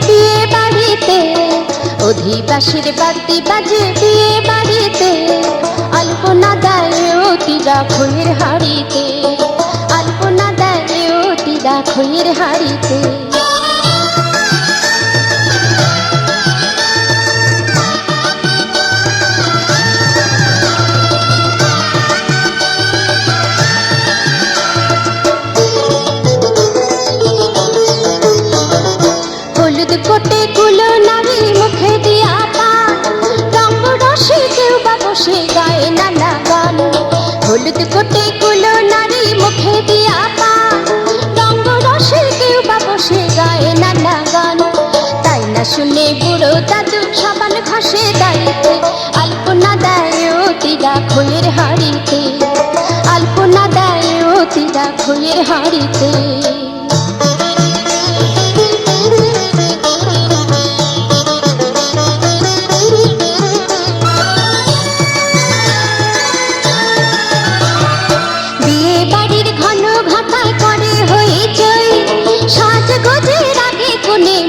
বিয়ে বাড়িতে, অধিবাসীর বাদ্যি বাজে বিয়ে বাড়িতে, আলপনা দেয় অতিরা খইয়ের হাড়িতে, আলপনা দেয় অতিরা খইয়ের হাড়িতে। হলুদ কোটে গুলো নারী মুখে দিয়া পান, রঙ্গ রসে কেউ বা বসে গায়ে নানা গান। হলুদ কোটে গুলো নারী মুখে দিয়া পান, রঙ্গ রসে কেউ বা বসে গায়ে নানা গান। তাই না শুনে বুড়ো দাদু সাবান ঘষে দাইতে, আলপনা দেয় অতিরা খইয়ের হাড়িতে, আলপনা দেয় অতিরা খইয়ের হাড়িতে।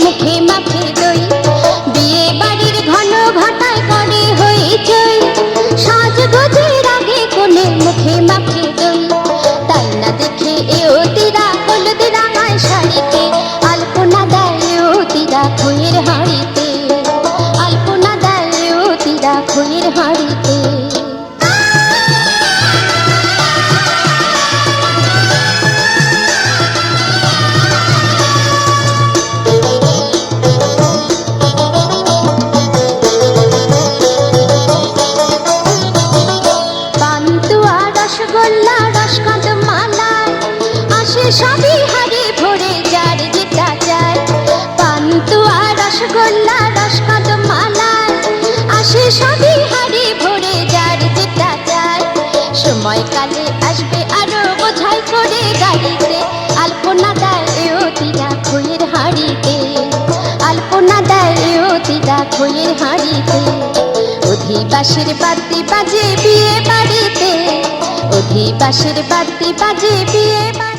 মুখে মাখে দই, বিয়ে বাড়ির ঘন ঘটায় করে হইচই, সাজগোজের আগে কোণে মুখে মাখে দই। তাই না দেখে এ অতিরা হলুদ রাঙায় শাড়িতে, আলপনা দেয় অতিরা খইয়ের হাড়িতে, আলপনা দেয় অতিরা খইয়ের হাড়িতে। সবই হাড়ি ভরে যার যেটা চায়, পান্তুয়া রসগোল্লা রসকাদ মালায়, আসে সবই হাড়ি ভরে যার যেটা চায়। সময়কালে আসবে আরো বোঝাই করে গাড়িতে, আলপনা দেয় অতিরা খইয়ের হাড়িতে, আলপনা দেয় অতিরা খইয়ের হাড়িতে। অধিবাসীর বাদ্যি বাজে বিয়ে বাড়িতে, অধিবাসীর বাদ্যি বাজে বিয়ে বাড়ি।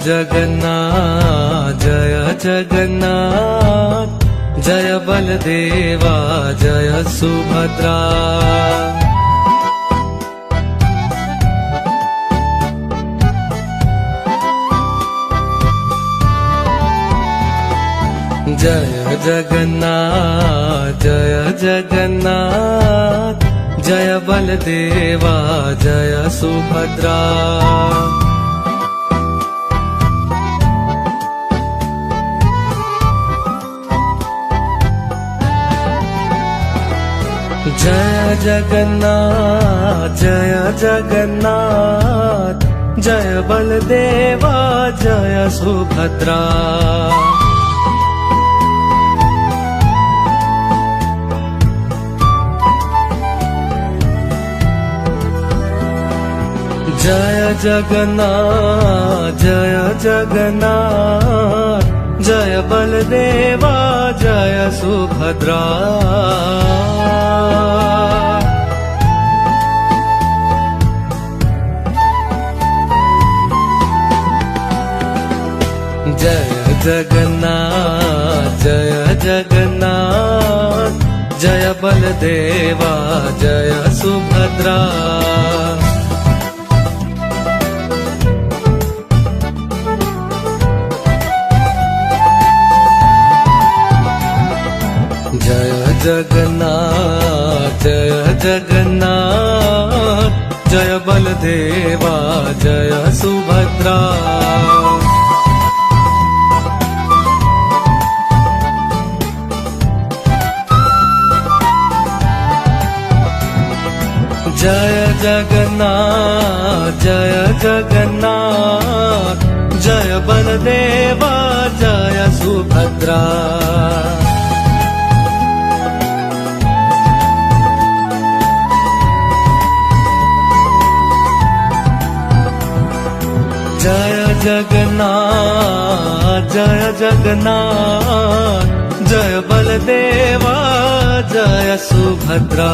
जगन्नाथ जय जगन्नाथ, जय बलदेवा जय सुभद्रा। जय जगन्नाथ जय जगन्नाथ, जय बलदेवा जय सुभद्रा। जय जगन्नाथ जय जगन्नाथ, जय बलदेवा जय सुभद्रा। जय जगन्नाथ जय जगन्नाथ जय बलदेवा जय सुभद्रा जय जगन्नाथ जय जगन्नाथ जय बलदेवा जय सुभद्रा जय जगन्नाथ जय जगन्नाथ जय बलदेवा जय सुभद्रा जय जगन्नाथ जय जगन्नाथ जय बलदेवा जय सुभद्रा जय जगन्नाथ जय जगन्नाथ जय बलदेवा जय सुभद्रा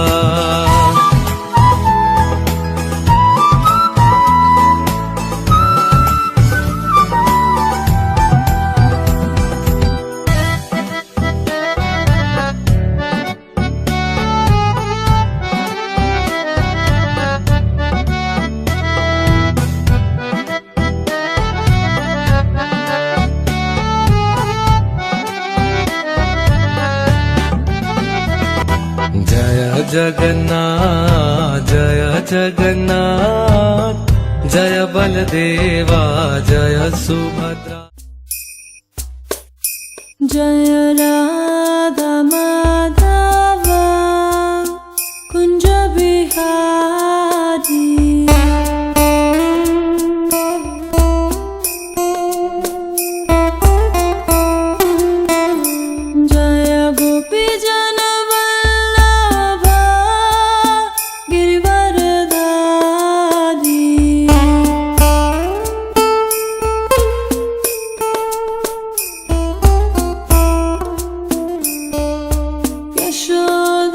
जय जगन्नाथ जय जगन्नाथ जय बलदेवा जय सुभद्रा जय राधा माधव कुंज बिहारी जय गोपी जन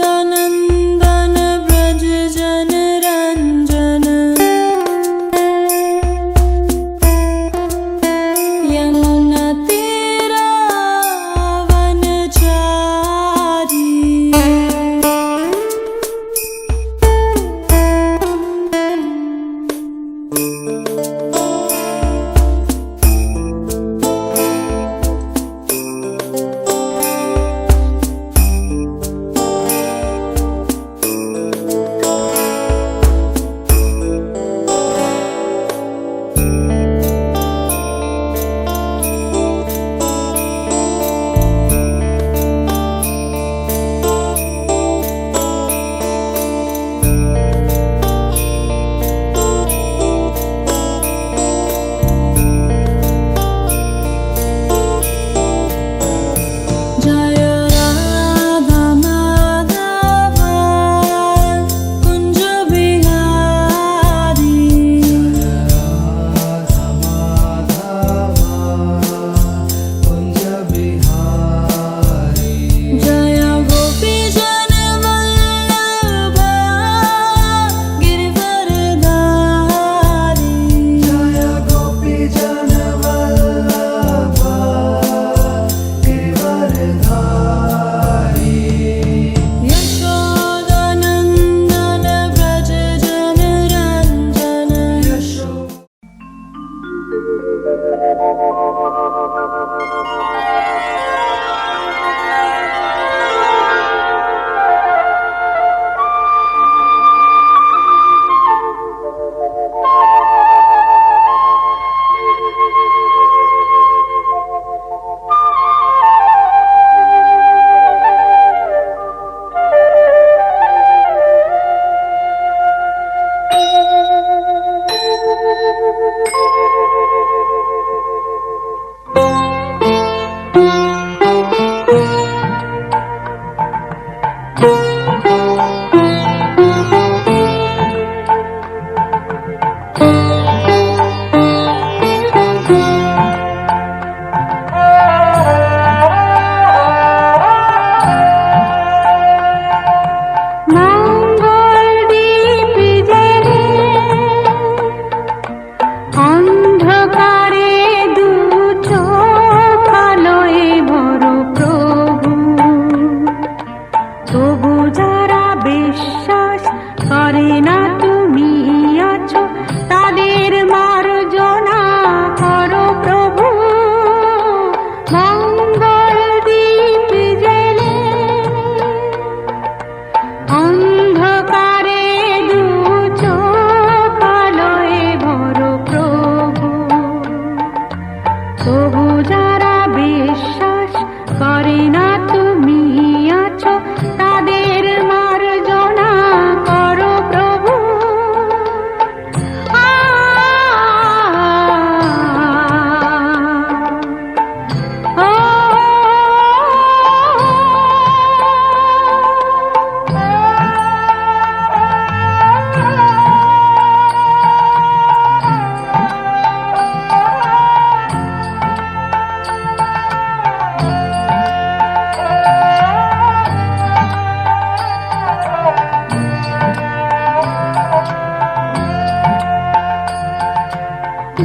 यशोदानंदन ब्रज जन रंजन यमुना तेरा वनचारी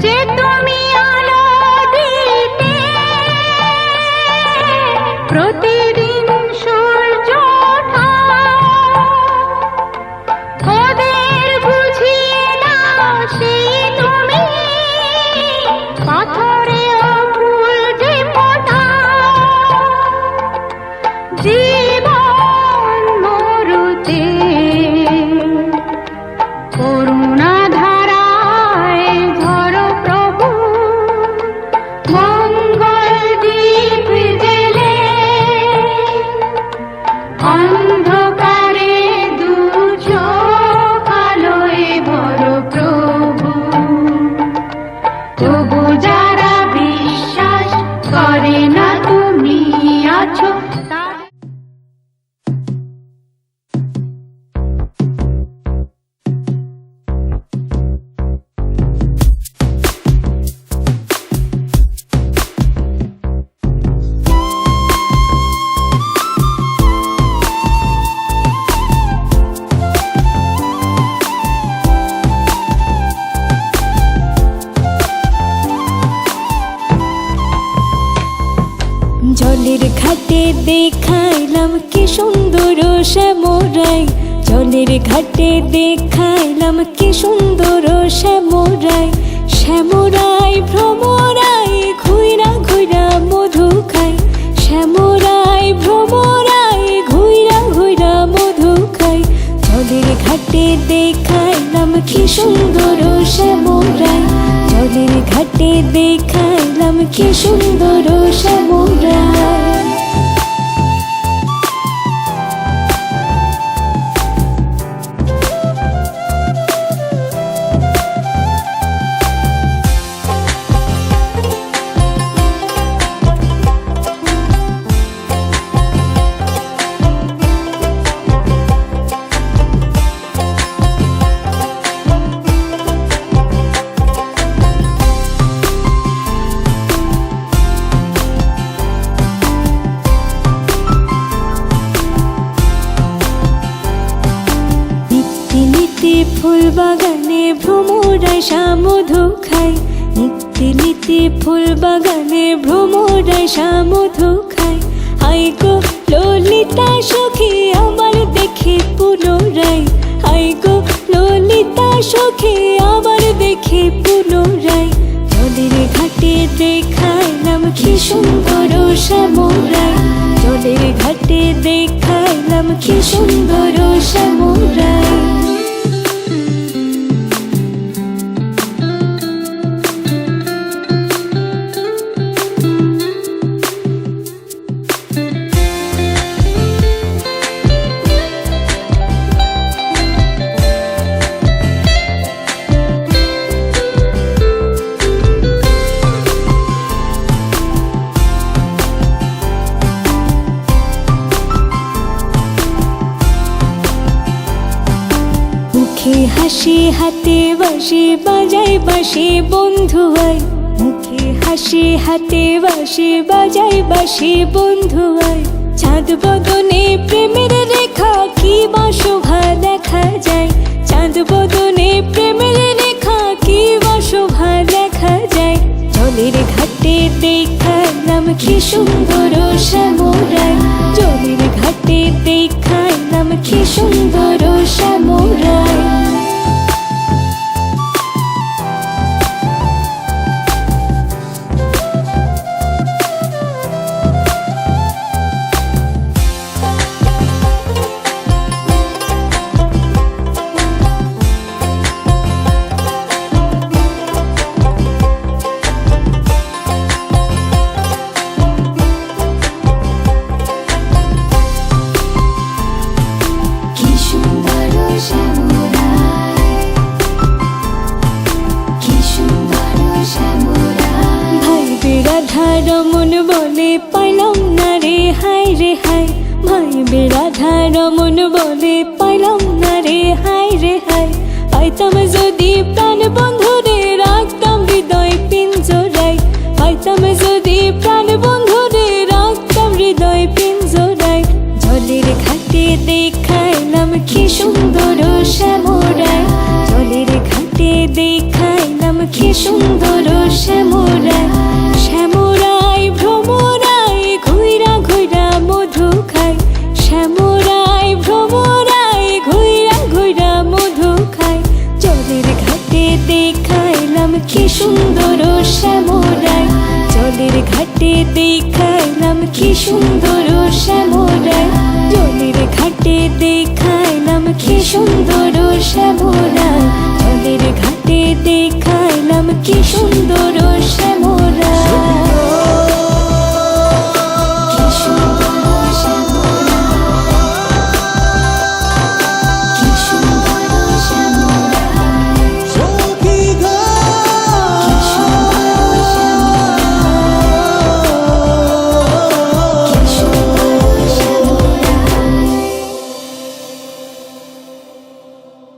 যে তুমি আলো দিতে প্রতিদিন সূর্য ওঠা, ওদের বুঝিয়ে দাও সেই তুমি পাথরে ফুল যে ফোটা। জীবন মরুতে করুণা ধারায় ধরো প্রভু, মঙ্গল দীপ জেলে অন্ধকারে দু চোখ আলোয় ভরো প্রভু। তবু যারা বিশ্বাস করে না তুমি আছো, জলের ঘাটে দেখাইলাম কি সুন্দর শ্যামরাই, জলের ঘাটে দেখাইলাম কি সুন্দর শ্যামরাই। শ্যামরাই ভ্রমরাই ঘুইরা ঘুইরা মধু খাই, শ্যামরাই ভ্রমরাই ঘুইরা ঘুইরা মধু খাই। জলের ঘাটে দেখাইলাম কি সুন্দর শ্যামরাই, জলের ঘাটে দেখাইলাম কি সুন্দর শ্যামরাই। ফুল বাগানে ভ্রমরাই মধু খাই, নিত্যি নিত্যি ফুল বাগানে ভ্রমরাই মধু খাই। আই গো ললিতা সখী আমার দেখে পুনরাই, আই গো ললিতা সখী আমার দেখে পুনরাই। জলের ঘাটে দেখাইলাম কি সুন্দর শ্যামরাই, জলের ঘাটে দেখাইলাম কি সুন্দর শ্যামরাই। মুখে হাসি হাতে বাঁশি বাজাই বাঁশি বন্ধু আয়, মুখে হাসি হাতে বাঁশি বাজাই বাঁশি বন্ধু আয়। চাঁদ বদনে প্রেমের রেখা কি বা শোভা দেখা যায়, চাঁদ বদনে প্রেমের রেখা কি বা শোভা দেখা যায়। জলের ঘাটে দেখাইলাম কি সুন্দর শ্যামরাই, জলের ঘাটে দেখাইলাম কি সুন্দর শ্যামরাই। রমন বলে পাইলাম না রে হাই রে হাই, ভাই বেড়াধা রমন বলে পাইলাম না রে হাই রে হাই। পাইতাম যদি প্রাণ বন্ধু রে রাখতাম হৃদয় পিঞ্জরাই, পাইতাম যদি প্রাণ বন্ধু রে রাখতাম হৃদয় পিঞ্জরাই। জলের ঘাটে দেখাইলাম কি সুন্দর শ্যামরাই, জলের ঘাটে দেখাইলাম কি সুন্দর সুন্দর শ্যামরায়, জলের ঘাটে দেখাইলাম কি সুন্দর শ্যামরায়, জলের ঘাটে দেখাইলাম কি সুন্দর শ্যামরায়, জলের ঘাটে দেখাইলাম কি সুন্দর